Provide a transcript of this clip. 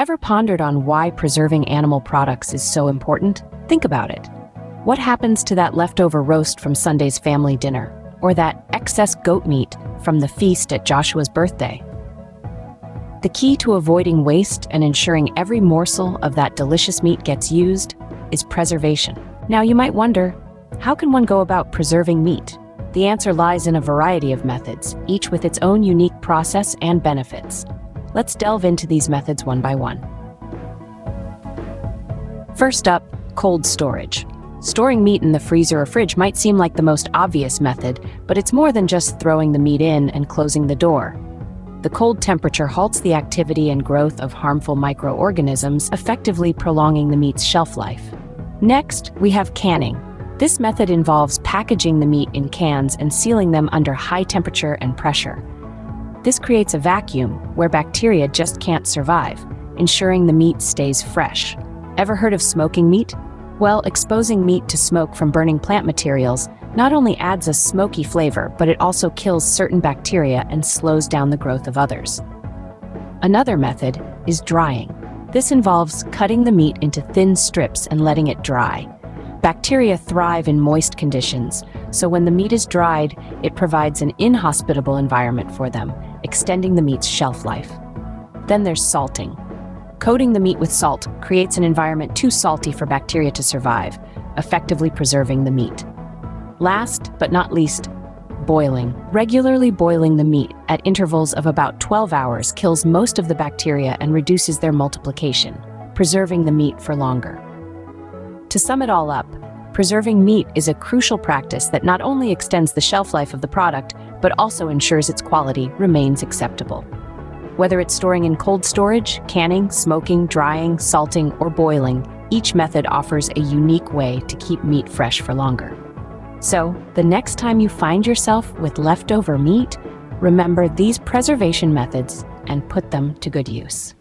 Ever pondered on why preserving animal products is so important? Think about it. What happens to that leftover roast from Sunday's family dinner? Or that excess goat meat from the feast at Joshua's birthday? The key to avoiding waste and ensuring every morsel of that delicious meat gets used is preservation. Now you might wonder, how can one go about preserving meat? The answer lies in a variety of methods, each with its own unique process and benefits. Let's delve into these methods one by one. First up, cold storage. Storing meat in the freezer or fridge might seem like the most obvious method, but it's more than just throwing the meat in and closing the door. The cold temperature halts the activity and growth of harmful microorganisms, effectively prolonging the meat's shelf life. Next, we have canning. This method involves packaging the meat in cans and sealing them under high temperature and pressure. This creates a vacuum where bacteria just can't survive, ensuring the meat stays fresh. Ever heard of smoking meat? Well, exposing meat to smoke from burning plant materials not only adds a smoky flavor, but it also kills certain bacteria and slows down the growth of others. Another method is drying. This involves cutting the meat into thin strips and letting it dry. Bacteria thrive in moist conditions, so when the meat is dried, it provides an inhospitable environment for them, extending the meat's shelf life. Then there's salting. Coating the meat with salt creates an environment too salty for bacteria to survive, effectively preserving the meat. Last but not least, boiling. Regularly boiling the meat at intervals of about 12 hours kills most of the bacteria and reduces their multiplication, preserving the meat for longer. To sum it all up, preserving meat is a crucial practice that not only extends the shelf life of the product, but also ensures its quality remains acceptable. Whether it's storing in cold storage, canning, smoking, drying, salting, or boiling, each method offers a unique way to keep meat fresh for longer. So, the next time you find yourself with leftover meat, remember these preservation methods and put them to good use.